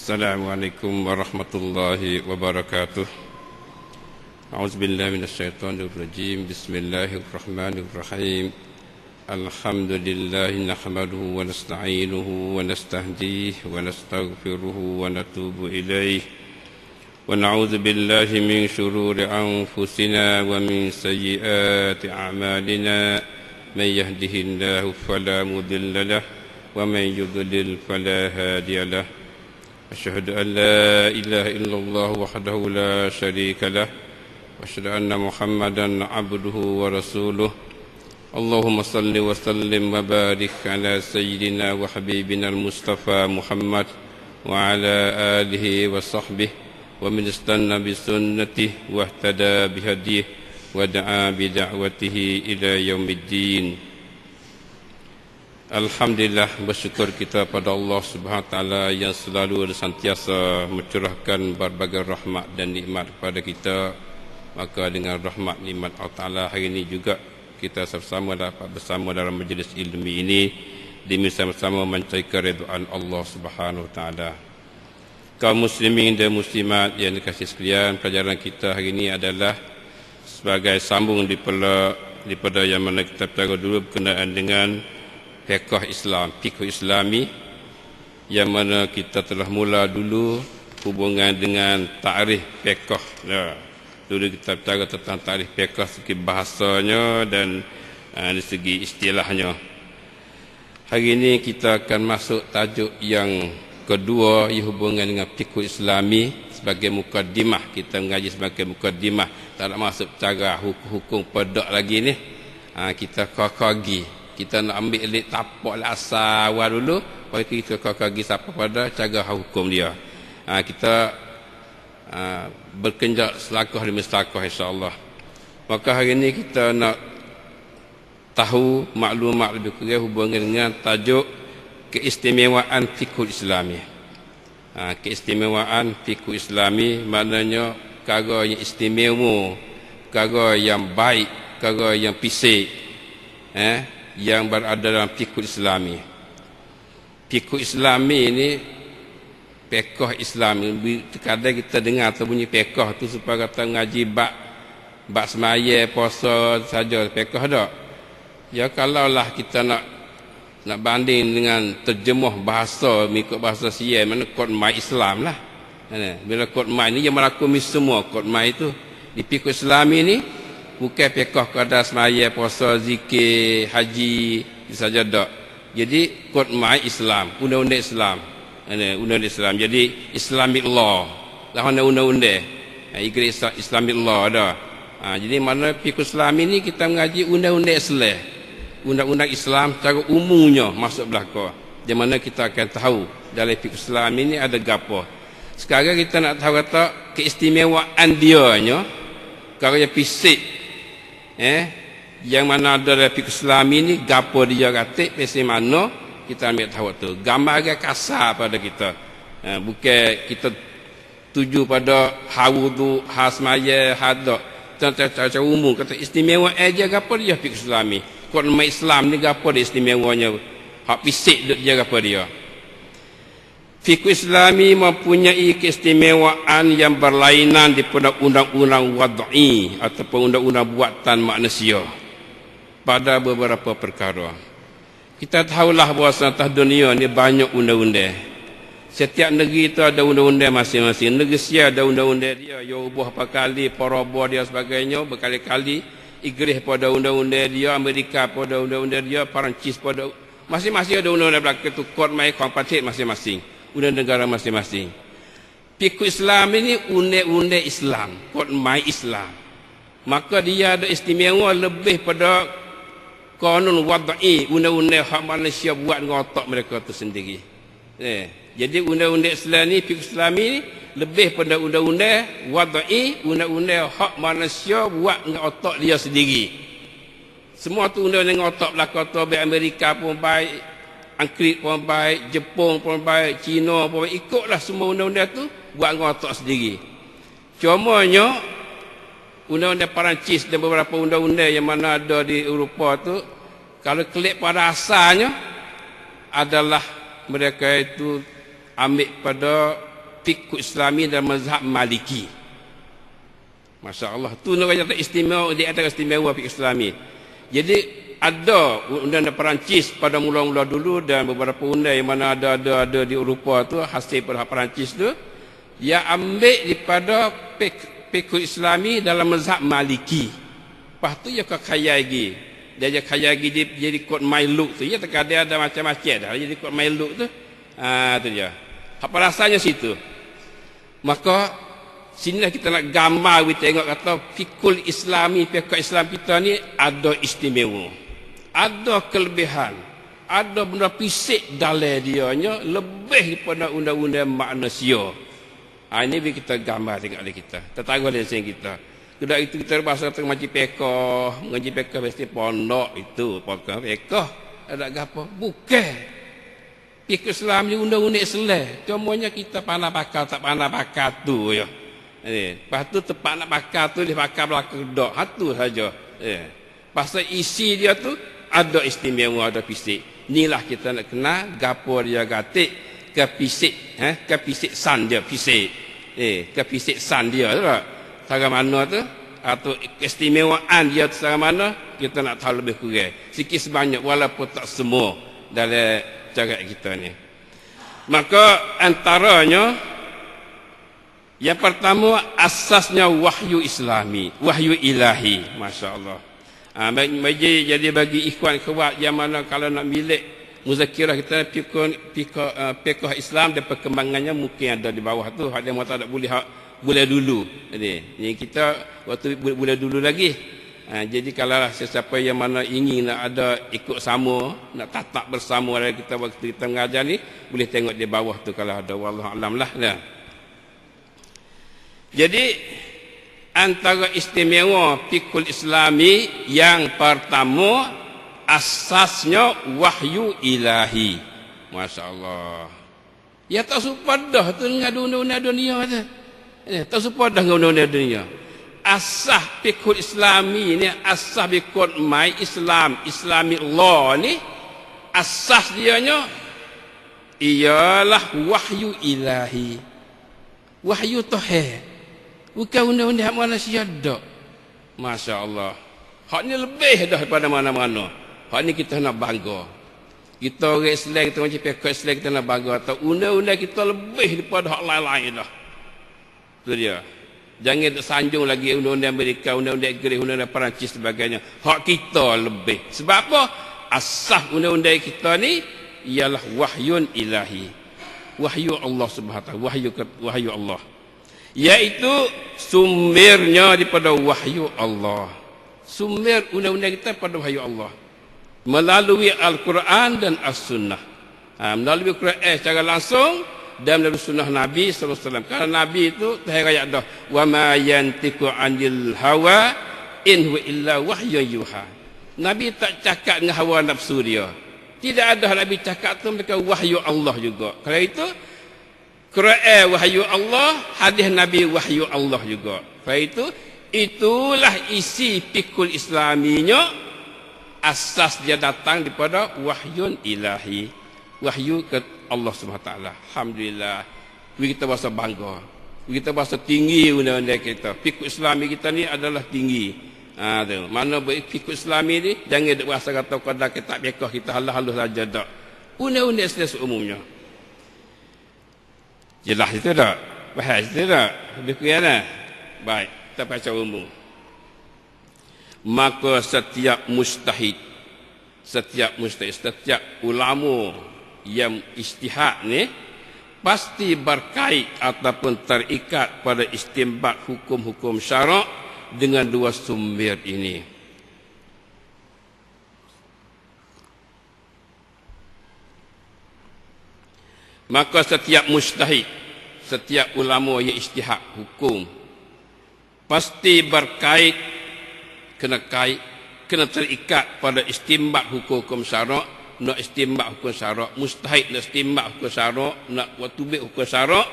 Assalamualaikum warahmatullahi wabarakatuh. A'udzubillahi minasyaitonirrajim. Bismillahirrahmanirrahim. Alhamdulillahi nahmaduhu wa nasta'inuhu wa nastahdihi wa nastaghfiruhu wa natubu ilaih. Wa na'udzu billahi min shururi anfusina wa min sayyiati a'malina. Man yahdihillahu fala mudilla lahu wa man yudlil fala hadiya lahu. أشهد أن لا إله إلا الله وحده لا شريك له وأشهد أن محمدا عبده ورسوله اللهم صل وسلم وبارك على سيدنا وحبيبنا المصطفى محمد وعلى آله وصحبه ومن استنى بسنته واهتدى بهديه ودعا بدعوته إلى يوم الدين. Alhamdulillah, bersyukur kita pada Allah Subhanahu Wa Taala yang selalu sentiasa mencurahkan berbagai rahmat dan nikmat kepada kita. Maka dengan rahmat nikmat Allah Taala hari ini juga kita sama-sama dapat bersama dalam majlis ilmi ini demi sama-sama mencari keridhaan Allah Subhanahu Wa Taala. Kaum muslimin dan muslimat yang dikasihi sekalian, pelajaran kita hari ini adalah sebagai sambung daripada yang mana kita pelajari dulu berkenaan dengan fiqh Islam, fiqh Islami, yang mana kita telah mula dulu hubungan dengan takrif fiqh. Dulu kita bicara tentang takrif fiqh segi bahasanya dan dari segi istilahnya. Hari ini kita akan masuk tajuk yang kedua, ia hubungan dengan fiqh Islami sebagai mukaddimah. Kita mengaji sebagai mukaddimah, tak nak masuk cara hukum pedak lagi ni. Kita kaki. Kita nak ambil elit tapak asal awal dulu, lepas kita kaki siapa pada cara hukum dia. Kita berkenjak selakah demi selakah, insya-Allah. Maka hari ini kita nak tahu maklumat lebih kurang hubungan dengan tajuk keistimewaan fiqh Islami. Keistimewaan fiqh Islami maknanya perkara yang istimewa, perkara yang baik, perkara yang pisik, yang berada dalam fiqh Islami. Fiqh Islami ini, fiqh Islami, kadang kita dengar bunyi fiqh tu supaya kata ngaji bab semaya, puasa saja fiqh dak. Ya kalaulah kita nak banding dengan terjemah bahasa mengikut bahasa Sia, mana kod mai Islam lah. Bila kod mai ni yang merakumi semua kod mai itu di fiqh Islami ni. Bukan fiqh kadar semaya, puasa, zikir, haji saja tak. Jadi kod mai Islam, undang-undang Islam. Undang-undang Islam. Jadi Islamic law. Lawan undang-undang. Islamic law dah. Jadi mana fiqh Islam ini kita mengaji undang-undang Islam. Undang-undang Islam secara umumnya masuk belaka. Di mana kita akan tahu dalam fiqh Islam ini ada gapo. Sekarang kita nak tahu kata keistimewaan dia nya, perkara yang fisik. Yang mana ada dalam fiqh Islam ini gapo dia katik pesi mana kita ambil tahu tu. Gambar agak kasar pada kita. Bukan kita tuju pada hawudu, hasmaya, hadak. Cara umum kata istimewa aja gapo dia fiqh Islami. Kod mai Islam ni gapo dia istimewanya. Hak fisik dia gapo dia. Fiqh Islami mempunyai keistimewaan yang berlainan daripada undang-undang wad'i ataupun undang-undang buatan manusia pada beberapa perkara. Kita tahulah bahawa atas dunia ni banyak undang-undang. Setiap negeri itu ada undang-undang masing-masing. Negeri Sia ada undang-undang dia, ya ubah berkali, parabah dia sebagainya, berkali-kali. Inggeris pada undang-undang dia, Amerika pada undang-undang dia, Perancis pada masing-masing ada undang-undang belaka tu, kod mai kompatit masing-masing. Undang negara masing-masing. Fiqh Islam ini undang-undang Islam, kod mai Islam. Maka dia ada istimewa lebih pada kanun wad'i, undang-undang hak manusia buat dengan otak mereka itu sendiri. Jadi undang-undang Islam ni, fiqh Islam ini lebih pada undang-undang wad'i, undang-undang hak manusia buat dengan otak dia sendiri. Semua tu undang-undang dengan otak belaka tu, baik Amerika pun baik, Angkrit pun baik, Jepun pun baik, Cina pun baik, ikutlah semua undang-undang tu buat dengan otak sendiri. Cumanya undang-undang Perancis dan beberapa undang-undang yang mana ada di Eropah tu, kalau klik pada asalnya adalah mereka itu ambil pada fikih Islami dan mazhab Maliki. Masya Allah, tu nak kata istimewa di antara istimewa fikih Islami. Jadi ada undang-undang Perancis pada mula-mula dulu dan beberapa undang yang mana ada di Eropah tu hasil pada Perancis tu, dia ambil daripada fikih Islami dalam mazhab Maliki. Lepas tu dia kaya lagi. Dia kaya lagi jadi kod Mailuk tu. Ya terkadang ada macam-macam dah jadi kod Mailuk tu. Tu dia. Apa rasanya situ? Maka sinilah kita nak gambar kita tengok kata fikul Islami, fikul Islam kita ni ada istimewa, ada kelebihan, ada benda fisik dalam dianya lebih daripada undang-undang manusia. Ini kita gambar tengok oleh kita. Tertaruh dalam sini kita. Sudah itu kita bahasa tengah ngaji pekah mesti pondok itu, pokok pekah ada apa? Bukan. Fikih Islam ni undang-undang Islam. Cumanya kita pandai pakar tak pandai pakar tu ya. Lepas tu tepat nak bakar tu dia bakar belakang dok. Hatu saja. Pasal isi dia tu ada istimewa, ada fisik. Inilah kita nak kenal gapo dia gatik ke fisik, ke fisik san dia fisik. Ke fisik san dia tu tak? Cara mana tu? Atau keistimewaan dia tu cara mana? Kita nak tahu lebih kurang. Sikit sebanyak walaupun tak semua dalam cara kita ni. Maka antaranya yang pertama asasnya wahyu Islami, wahyu ilahi, masya-Allah. Jadi bagi ikhwan kuat yang mana kalau nak milik muzakirah kita fikih Islam dan perkembangannya mungkin ada di bawah tu. Ada yang tak boleh dulu. Jadi ni kita waktu boleh dulu lagi. Jadi kalau sesiapa yang mana ingin nak ada ikut sama, nak tatap bersama dengan kita waktu kita mengajar ni, boleh tengok di bawah tu kalau ada, wallahu alam lah. Jadi antara istimewa fikul Islami yang pertama asasnya wahyu ilahi. Masya-Allah. Ya tak sepadah tu dengan undang-undang dunia tu. Tak sepadah dengan undang-undang dunia. Asas fikul Islami ni, asas fikul mai Islam, Islamic law ni, asas dianya ialah wahyu ilahi. Wahyu Tuhan. Bukan undang-undang manusia dak. Masya-Allah. Hak ni lebih dah daripada mana-mana. Hak ni kita nak bangga. Kita orang Islam, kita macam fikul Islam, kita nak bangga atau undang-undang kita lebih daripada hak lain-lain dah. Tu dia. Jangan sanjung lagi undang-undang Amerika, undang-undang Inggeris, undang-undang Perancis sebagainya. Hak kita lebih. Sebab apa? Asas undang-undang kita ni ialah wahyun ilahi. Wahyu Allah Subhanahu wa taala, wahyu Allah. Iaitu sumbernya daripada wahyu Allah. Sumber undang-undang kita pada wahyu Allah. Melalui Al-Quran dan As-Sunnah. Melalui Quran secara langsung dan melalui sunnah Nabi sallallahu alaihi wasallam. Karena Nabi itu ayat dah wa ma yantiqu 'anil hawa in huwa illa wahyun yuha. Nabi tak cakap dengan hawa nafsu dia. Tidak ada Nabi cakap tu mereka wahyu Allah juga. Kalau itu Quran wahyu Allah, hadis Nabi wahyu Allah juga. Kalau itulah isi fikul Islaminya. Asas dia datang daripada wahyun ilahi. Wahyu ke Allah Subhanahu wa taala. Alhamdulillah. Kita bahasa bangga. Kita bahasa tinggi undang-undang kita. Fikih Islami kita ni adalah tinggi. Tu. Mana fikih Islami ni jangan duk rasa kata qadar kitab fiqh kita halus-halus saja dak. Undang-undang Islam seumumnya. Jelas itu tak? Bahas itu tak? Lebih kurang dah. Baik, kita baca umum. Maka setiap mujtahid, setiap ulama yang ijtihad ni pasti berkait ataupun terikat pada istinbat hukum-hukum syarak dengan dua sumber ini. Maka setiap mujtahid, setiap ulama yang ijtihad hukum pasti berkait, kena terikat pada istinbat hukum-hukum syarak. Nak istinbat hukum syarak, mustahid nak istinbat hukum syarak, nak watubik hukum syarak,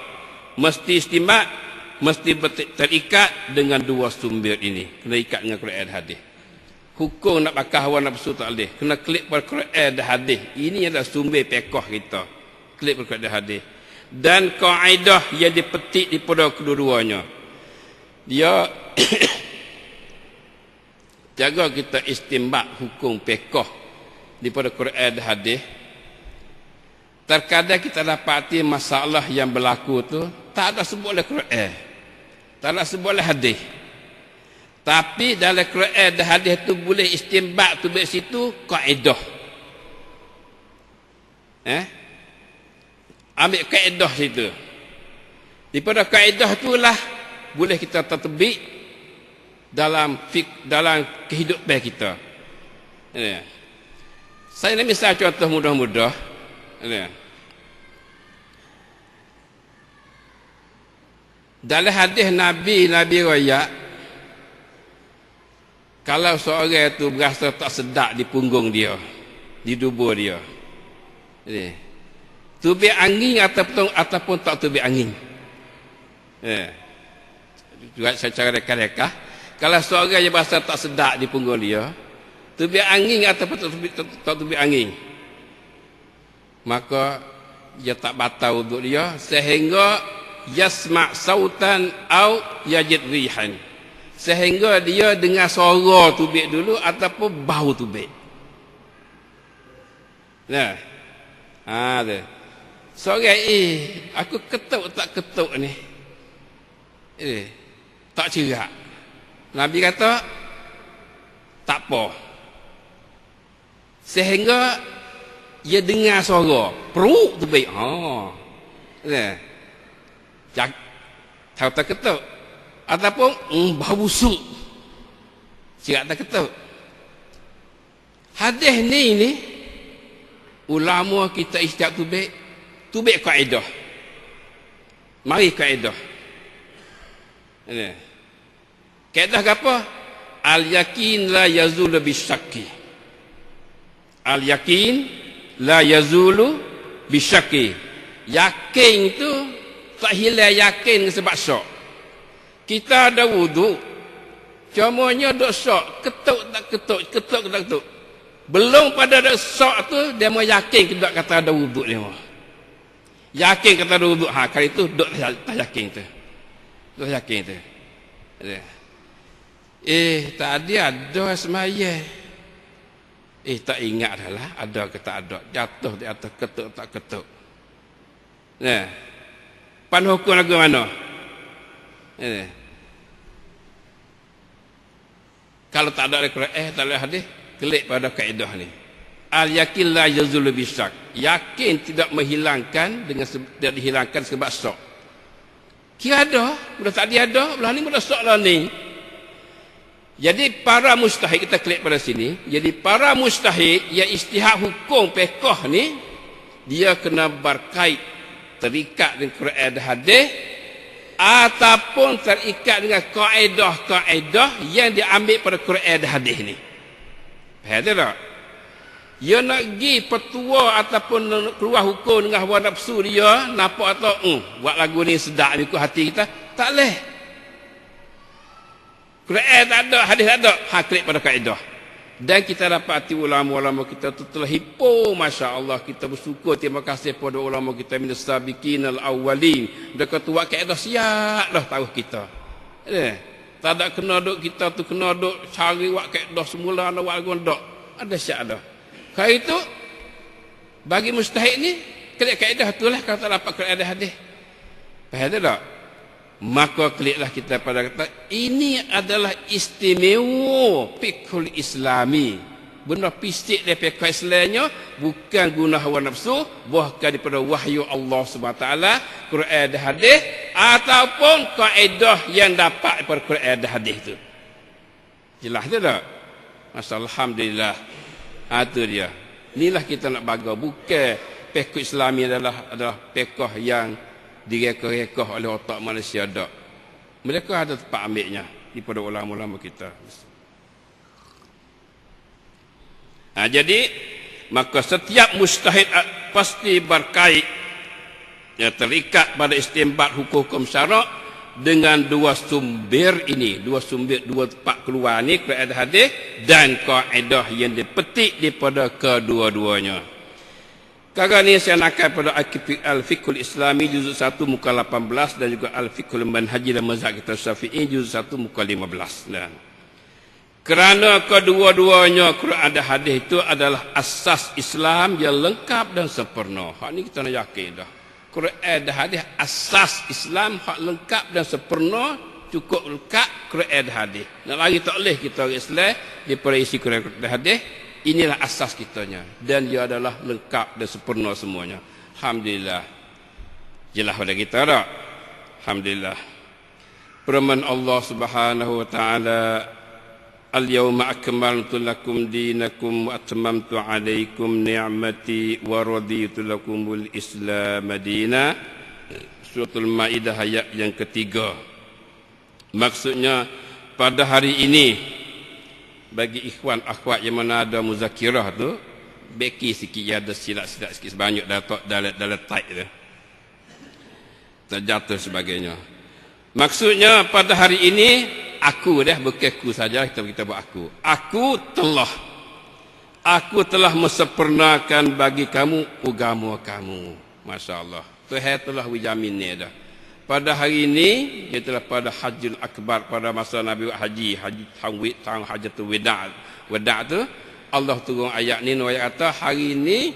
mesti istinbat, mesti terikat dengan dua sumber ini. Kena ikat dengan Quran dan hadis. Hukum nak bakar hawa nafsu tak boleh, kena klik pada Quran dan hadis. Ini adalah sumber fiqh kita. Klik pada Quran dan hadis. dan kaedah yang dipetik daripada kedua-duanya. Dia jaga kita istinbat hukum fiqh daripada Quran dan hadis. Terkadang kita dapati masalah yang berlaku tu tak ada sebut oleh Quran, tak ada sebut oleh hadis. Tapi dalam Quran dan hadis tu boleh istinbat tu dari situ kaedah. Ambil kaedah situ. Daripada kaedah itulah boleh kita tatbik dalam kehidupan kita. Saya nak misal contoh mudah-mudah. Dalam hadis Nabi royak, kalau seorang itu berasa tak sedap di punggung dia, di dubur dia, tubik angin ataupun tak tubik angin. Juga secara reka-reka, kalau seorang yang berasa tak sedap di punggung dia, tubik angin ataupun tak tubik angin, maka dia tak batal wuduk dia sehingga yasma' sautan au yajid rihan, sehingga dia dengar suara tubik dulu ataupun bau tubik. Nah, tu. Seorang aku ketuk tak ketuk ni, tak cerak. Nabi kata tak apa, sehingga dia dengar suara peruk tubik. Tak ketuk ataupun bau busuk, cerak tak ketuk. Hadis ni ulama kita istiak tubik kaedah. Mari kaedah. Kaedah apa? Al-yakin la yazulu bisyakki. Al-yakin la yazulu bisyakki. Yakin tu tak hilang yakin sebab syak. Kita ada wuduk, cumanya duk syak, ketuk tak ketuk. Belum pada ada syak tu dia mau yakin kita kata ada wuduk dia mau. Yakin kata ada wuduk, kali tu duk tak yakin tu. Duk yakin tu. Tadi ada semaya. Tak ingat dah lah, ada ke tak ada. Jatuh di atas ketuk tak ketuk. Pan hukum lagu mana? Kalau tak ada Al-Quran, tak ada hadis, kelik pada kaedah ni. Al-yakin la yazulu bisyak. Yakin tidak menghilangkan dengan tidak dihilangkan sebab syak. Kira ada, sudah tak ada, belah ni sudah syak lah ni. Jadi para mujtahid, kita klik pada sini. Jadi para mujtahid yang ijtihad hukum fiqh ni, dia kena berkait, terikat dengan Quran dan hadis, ataupun terikat dengan kaedah-kaedah yang diambil pada Quran dan hadis ni. Faham tak? Dia nak pergi petua ataupun keluar hukum dengan hawa nafsu dia, nampak atau buat lagu ni sedap ni ikut hati kita, tak boleh. Quran tak ada, hadis tak ada, klik pada kaedah. Dan kita dapati ulama-ulama kita tu telah hipo, Masya Allah, kita bersyukur, terima kasih pada ulama kita minas sabiqin al-awwalin. Mereka tu buat kaedah siap dah tahu kita. Tak ada kena duk kita tu kena duk cari buat kaedah semula, nak buat lagu tak. Ada siap dah. Kalau itu bagi mustahid ni klik kaedah tu lah, kalau tak dapat Quran dan hadis. Faham tak? Maka kliklah kita pada kata ini adalah istimewa fiqhul islami. Benda fisik dari fiqh Islamnya bukan guna hawa nafsu, bahkan daripada wahyu Allah SWT, Quran dan hadis, ataupun kaedah yang dapat daripada Quran dan hadis itu. Jelas tak? Masalah alhamdulillah. Itu dia. Inilah kita nak bagi, bukan fiqh Islami adalah fiqh yang direka-reka oleh otak manusia tak. Mereka ada tempat ambilnya daripada ulama-ulama kita. Jadi maka setiap mujtahid pasti berkait, terikat pada istinbat hukum syarak dengan dua sumber ini, dua tempat keluar ni, Quran hadis dan kaedah yang dipetik daripada kedua-duanya. Kakak ni saya nakal pada Al-Fiqhul Islami juzuk 1 muka 18 dan juga Al-Fiqhul Manhaji dan Mazhab kita Syafi'i juzuk 1 muka 15. Dan kerana kedua-duanya Quran dan hadis itu adalah asas Islam yang lengkap dan sempurna. Hak ni kita nak yakin dah. Quran dan hadis asas Islam hak lengkap dan sempurna, cukup lengkap Quran dan hadis. Nak lagi tak boleh kita orang Islam daripada isi Quran dan hadis. Inilah asas kitanya dan dia adalah lengkap dan sempurna semuanya. Alhamdulillah. Jelas pada kita tak? Alhamdulillah. Firman Allah Subhanahu wa taala, "Al-yawma akmaltu lakum dinakum wa atmamtu 'alaikum ni'mati wa raditu lakumul Islam madina." Suratul Maidah ayat yang ketiga. Maksudnya pada hari ini bagi ikhwan akhwat yang mana ada muzakirah tu, beki sikit ya, ada silap-silap sikit sebanyak dalam tight tu terjatuh sebagainya. Maksudnya pada hari ini aku dah berkeku saja, kita buat aku telah mesempurnakan bagi kamu agama kamu. Masya-Allah, Tuhan telah berjamin ni dah. Pada hari ini, iaitu pada Hajjul Akbar, pada masa Nabi buat haji tahun Hajjatul Wada' tu, Allah turun ayat ni, ayat kata, hari ini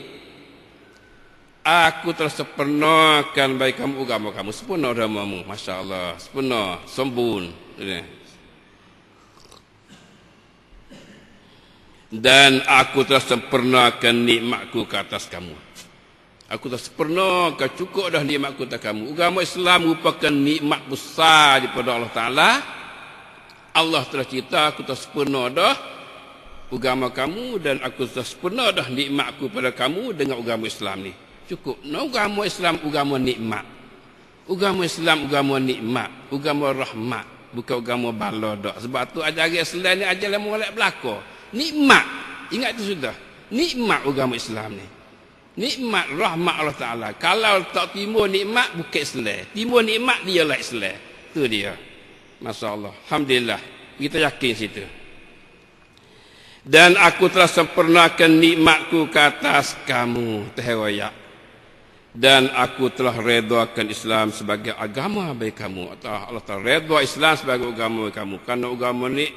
aku telah sempurnakan bagi kamu agama kamu. Sempurna agamamu, masya-Allah, sempurna, sempurna. Dan aku telah sempurnakan nikmatku ke atas kamu. Aku telah sempurnakan, cukup dah nikmatku atas kamu. Agama Islam merupakan nikmat besar daripada Allah Ta'ala. Allah telah cerita, aku telah sempurna dah agama kamu dan aku telah sempurna dah nikmatku pada kamu dengan agama Islam ni. Cukup. No, agama Islam agama nikmat. Agama Islam agama nikmat, agama rahmat, bukan agama bala dak. Sebab tu ajaran Islam ni ajaran molek belaka. Nikmat. Ingat itu sudah. Nikmat agama Islam ni. Nikmat rahmat Allah Ta'ala. Kalau tak timur nikmat, bukan Islam. Timur nikmat, dialah Islam. Itu dia. Masya Allah. Alhamdulillah. Kita yakin situ. Dan aku telah sempurnakan nikmatku ke atas kamu. Terhewaya. Dan aku telah redakan Islam sebagai agama bagi kamu. Allah telah reda Islam sebagai agama bagi kamu. Kerana agama ni,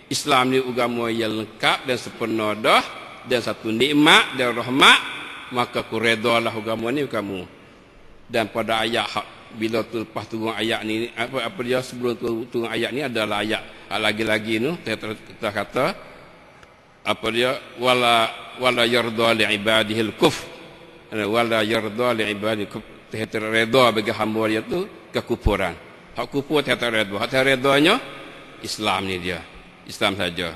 Islam ni agama yang lengkap dan sempurna dah. Dan satu nikmat dan rahmat. Maka aku redalah agama ni kamu. Dan pada ayat bila tu lepas turun ayat ni, apa dia sebelum turun ayat ni adalah ayat lagi-lagi tu kita kata apa dia, wala yarda li ibadihil kufr, wala yarda li ibadihil kufr, kita reda bagi hamba dia tu kekufuran. Hak kufur kita reda, hak redanya Islam ni dia, Islam saja.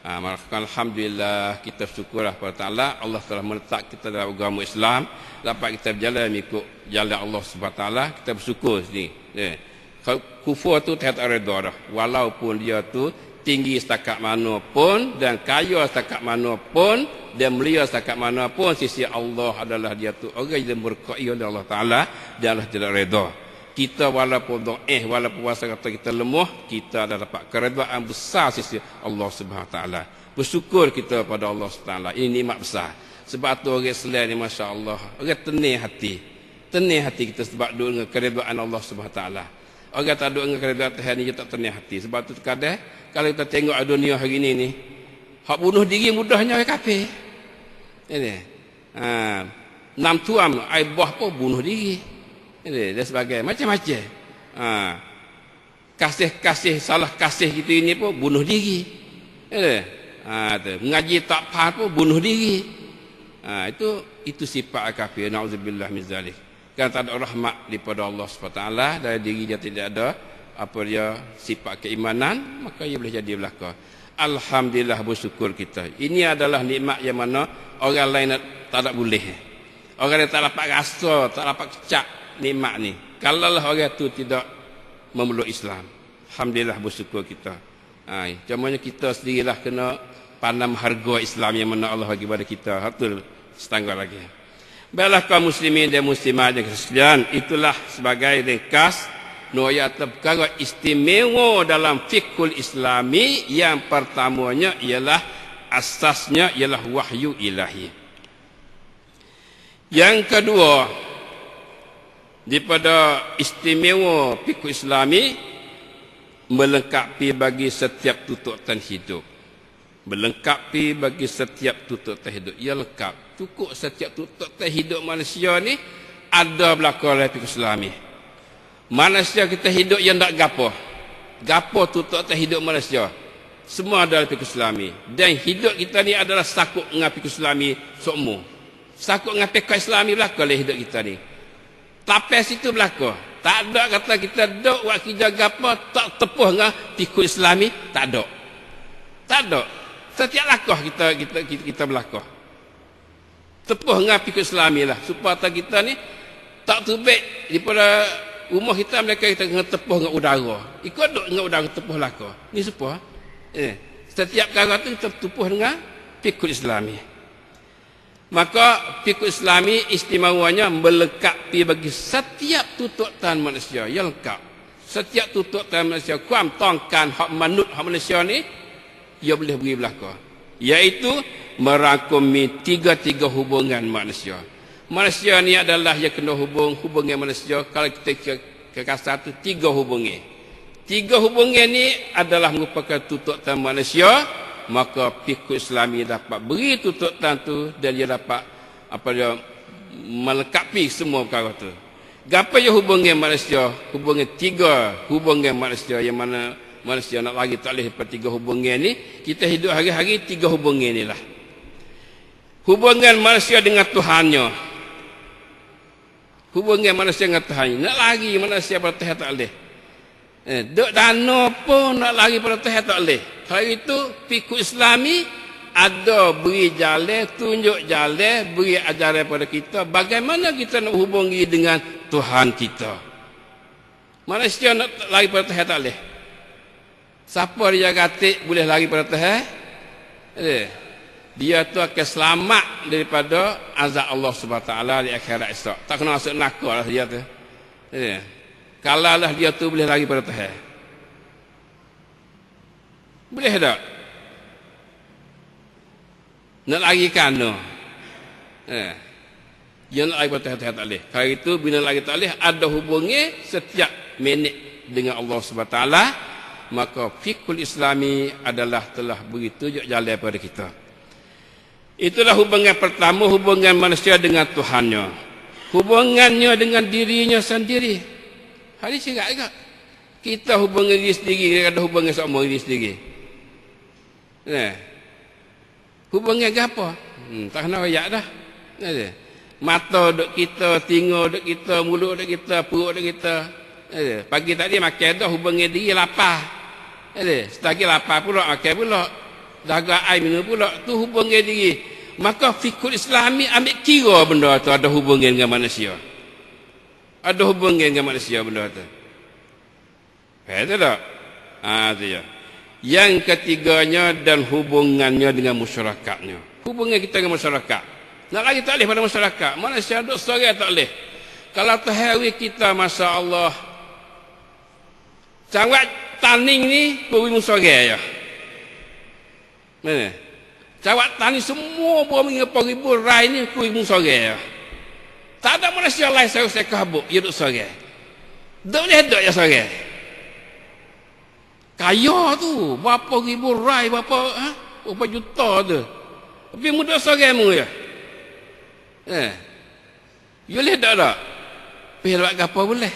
Maka alhamdulillah kita syukurlah kepada Allah. Allah telah meletak kita dalam agama Islam, dapat kita berjalan mengikut jalan Allah Subhanahu taala. Kita bersyukur sini. Kufur tu tak reda dah. Walaupun dia tu tinggi setakat mana pun dan kaya setakat mana pun dan mulia setakat mana pun, sisi Allah adalah dia tu orang yang berka'i oleh Allah taala, dan Allah tidak reda. Kita walaupun dhaif, walaupun puasa kata kita lemah, kita dah dapat keredaan besar sisi Allah Subhanahu taala. Bersyukur kita pada Allah Subhanahu taala. Ini nikmat besar. Sebab tu orang Islam ni masya-Allah, orang tenang hati. Tenang hati kita sebab duduk dengan keredaan Allah Subhanahu taala. Orang tak duduk dengan keredaan Tuhan ni, dia tak tenang hati. Sebab tu kadang kalau kita tengok dunia hari ni hak bunuh diri mudahnya orang kafir. Ini. Nam tuam ai bah pun bunuh diri. Ini dan sebagainya, macam-macam. Kasih-kasih, salah kasih gitu ini pun bunuh diri. Mengaji tak faham pun bunuh diri. Itu sifat kafir. Nauzubillah min zalik. Kerana tak ada rahmat daripada Allah SWT, dari diri dia tidak ada apa dia sifat keimanan, maka ia boleh jadi belaka. Alhamdulillah, bersyukur kita. Ini adalah nikmat yang mana orang lain tak ada boleh. Orang yang tak dapat rasa, tak dapat kecak nikmat ni. Kalau orang tu tidak memeluk Islam, alhamdulillah bersyukur kita. Cumanya kita sendirilah kena pandang harga Islam yang mana Allah bagi pada kita. Betul setangga lagi. Baiklah kaum muslimin dan muslimat yang sekalian, itulah sebagai ringkas ayat perkara istimewa dalam fiqhul Islami. Yang pertamanya ialah asasnya ialah wahyu ilahi. Yang kedua, daripada istimewa fikih Islami, melengkapi bagi setiap tuntutan hidup. Melengkapi bagi setiap tuntutan hidup. Ia lengkap. Cukup setiap tuntutan hidup manusia ni ada berlaku oleh fikih Islami. Manusia kita hidup yang tak gapo. Gapo tuntutan hidup manusia. Semua adalah fikih Islami. Dan hidup kita ni adalah sakut dengan fikih Islami semua. Sakut dengan fikih Islami berlaku oleh hidup kita ni. Tapis itu berlaku. Tak ada kata kita duduk buat kerja gapo tak tepuh dengan fikih Islami, tak ada. Tak ada. Setiap langkah kita berlaku. Tepuh dengan fikih Islami lah supaya kita ni tak terbit daripada rumah kita kita kena tepuh dengan udara. Ikut duduk dengan udara tepuh laku. Ni supaya setiap perkara tu kita tepuh dengan fikih Islami. Maka fikih Islami istimewanya melengkapi bagi setiap tuntutan manusia. Yang lengkap. Setiap tuntutan manusia. Kuam tongkan hak manut hak manusia ni, ia boleh beri belakang. Iaitu merangkumi tiga hubungan manusia. Manusia ni adalah yang kena hubungan manusia. Kalau kita kekasar tu 3 hubungan. 3 hubungan ni adalah merupakan tuntutan manusia. Maka fikih Islami dapat beri tuntutan tu dan dia dapat melengkapi semua perkara tu. Gapo yang hubungan manusia? Hubungan 3 hubungan manusia yang mana manusia nak lagi tak boleh daripada 3 hubungan ni. Kita hidup hari-hari 3 hubungan ni lah. Hubungan manusia dengan Tuhannya. Hubungan manusia dengan Tuhan. Nak lari manusia pada Tuhan tak boleh. Duk dana pun nak lari pada Tuhan tak boleh. Kalau itu fikih Islami ada beri jalan, tunjuk jalan, beri ajaran pada kita bagaimana kita nak hubungi dengan Tuhan kita. Manusia nak lari pada Tuhan tak boleh. Siapa dia katik boleh lari pada Tuhan? Dia tu akan selamat daripada azab Allah SWT di akhirat esok. Tak kena masuk neraka lah dia tu. Kalau lah dia tu boleh lari pada Tuhan. Boleh tak? Nak lari kan? Dia nak lari pada Tuhan tak boleh. Kalau itu bila lari tak boleh, ada hubungi setiap minit dengan Allah SWT. Maka fikih Islami adalah telah beri tunjuk jalan pada kita. Itulah hubungan pertama, hubungan manusia dengan Tuhannya. Hubungannya dengan dirinya sendiri. Hari cerak juga. Kita hubungan diri sendiri, ada hubungan sama diri sendiri. Hubungan apa? Tak kena rayak dah. Mata duk kita, telinga duk kita, mulut duk kita, perut duk kita. Pagi tadi makan dah, hubungan diri lapar. Setagi lapar pula, makan pula. Dahaga air minum pula. Tu hubungan diri. Maka fikih Islami ambil kira benda tu ada hubungan dengan manusia. Ada hubungan dengan manusia benda tu. Betul tak? Tu ya. Yang ketiganya dan hubungannya dengan masyarakatnya. Hubungan kita dengan masyarakat. Nak lagi tak boleh pada masyarakat. Manusia duduk seorang tak boleh. Kalau terhari kita, Masya Allah. Cawat taning ni, beri musorang ya. Mana? Cawat tani semua berapa ribu rai ni beri musorang ya. Tak ada manusia lain saya kabut. Dia duduk seorang. Tak boleh duduk ya seorang. Kaya tu, berapa ribu rai, berapa juta tu. Tapi muda seorang mu ya. You boleh tak tak? Pergi buat apa boleh?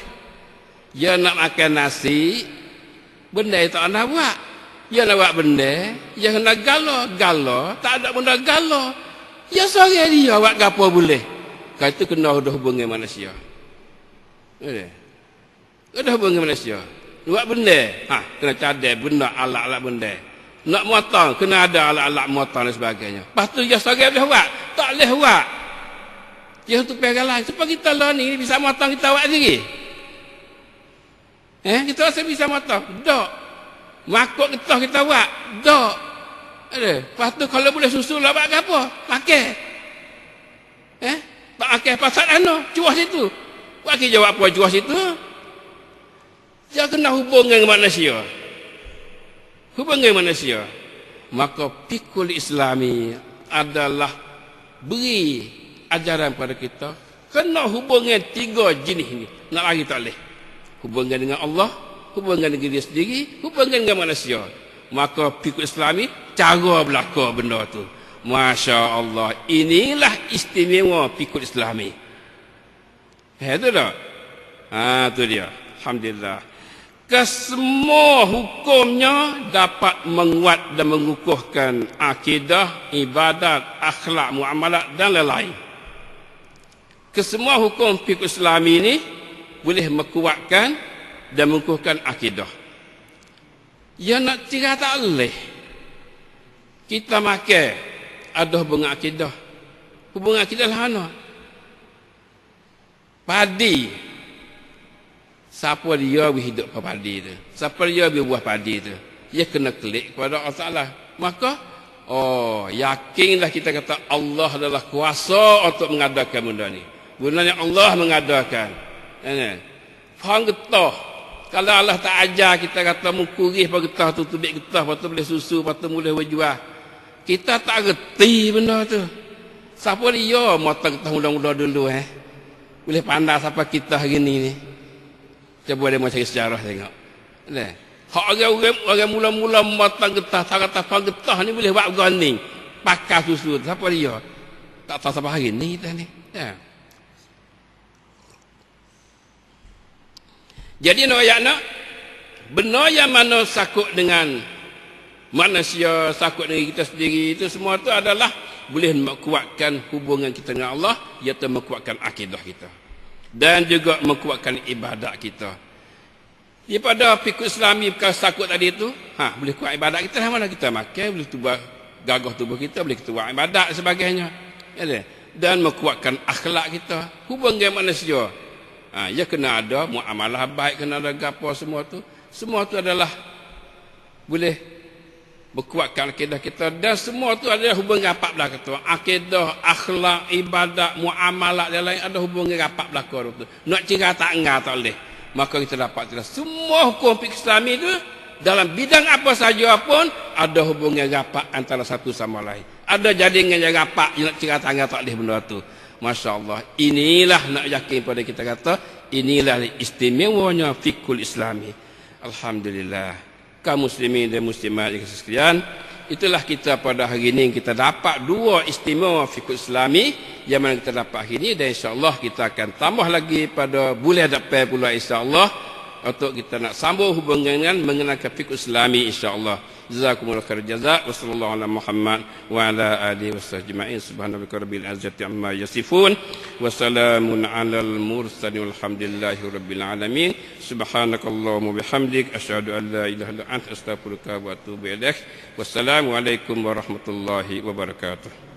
Dia nak makan nasi, benda yang tak nak buat. Dia nak buat benda, dia kena gala, tak ada benda gala. Dia seorang dia buat apa boleh. Kalau itu kena ada hubungan manusia. Ada hubungan manusia. Buat benda, kena cadai benda, alat-alat benda. Nak motong, kena ada alat-alat motong dan sebagainya. Lepas tu dia seorang boleh buat. Tak boleh buat. Dia untuk pegang lain. Supaya kita lah ni bisa motong kita buat sendiri. Kita rasa bisa motong? Tak. Makuk kita buat? Tak. Lepas tu kalau boleh susul lah buat apa? Pakai. Tak pakai pasal mana? Cuah situ. Buat kita jawab apa cuah situ? Dia kena hubungan dengan manusia. Hubungan dengan manusia. Maka fikih Islami adalah beri ajaran pada kita kena hubungan 3 jenis ni. Nak lari tak boleh. Hubungan dengan Allah, hubungan dengan diri sendiri, hubungan dengan manusia. Maka fikih Islami cara berlaku benda tu. Masya Allah, inilah istimewa fikih Islami. Itu dah. Tu dia. Alhamdulillah. Kesemua hukumnya dapat menguat dan mengukuhkan akidah, ibadat, akhlak, muamalat dan lain-lain. Kesemua hukum fikih Islami ini boleh menguatkan dan mengukuhkan akidah. Ya nak cerah tak boleh. Kita makan ada hubungan akidah. Hubungan akidah lah mana? Padi. Siapa dia hidup pada padi tu? Siapa dia buah padi tu? Dia kena klik kepada Allah Ta'ala. Maka, yakinlah kita kata Allah adalah kuasa untuk mengadakan benda ni. Benda yang Allah mengadakan. Faham getah. Kalau Allah tak ajar kita kata mengkurih pada getah tu, tubik getah, lepas tu boleh susu, lepas tu boleh berjual. Kita tak reti benda tu. Siapa dia mata getah muda-muda dulu boleh pandai siapa kita hari ni. Cuba dia cari sejarah tengok. Hak orang mula-mula matang getah, tak kata faham getah ni boleh buat berani. Pakai susu. Siapa dia? Tak tahu siapa hari ni kita ni. Jadi nak benar yang mana sakut dengan manusia, sakut dengan kita sendiri, itu semua tu adalah boleh menguatkan hubungan kita dengan Allah, iaitu menguatkan akidah kita dan juga menguatkan ibadat kita. Daripada fikih Islami perkara sakut tadi tu, boleh kuat ibadat kita lah, mana kita makan, boleh tubah gagah tubuh kita, boleh kita buat ibadat dan sebagainya. Dan menguatkan akhlak kita, hubungan manusia. Ya kena ada muamalah baik, kena ada gapo semua tu. Semua tu adalah boleh berkuatkan akidah kita, dan semua tu adalah hubungan rapat belakang tu. Akidah, akhlak, ibadat, muamalah dan lain ada hubungan rapat belakang tu. Nak cerah tak enggak tak boleh. Maka kita dapat jelas semua hukum fikih Islami itu dalam bidang apa saja pun ada hubungan rapat antara satu sama lain. Ada jaringan yang rapat, nak cerah tak enggak tak boleh benda tu. Masya Allah, inilah nak yakin pada kita kata inilah istimewanya fikul Islami. Alhamdulillah. Kaum muslimin dan muslimat yang sekalian, itulah kita pada hari ini kita dapat 2 istimewa fikul Islami yang mana kita dapat hari ini, dan insya-Allah kita akan tambah lagi pada bulan depan pula insya-Allah untuk kita nak sambung hubungan mengenai fikul Islami insya-Allah. Jazakumullahu khairan jazak. Wassallallahu ala Muhammad wa ala alihi wasahbihi. Subhanaka rabbil izzati amma yasifun. Wassalamun alal mursalin walhamdulillahi rabbil alamin. Subhanakallahumma bihamdik asyhadu an la ilaha illa anta astaghfiruka wa atubu ilaik. Wassalamu alaikum warahmatullahi wabarakatuh.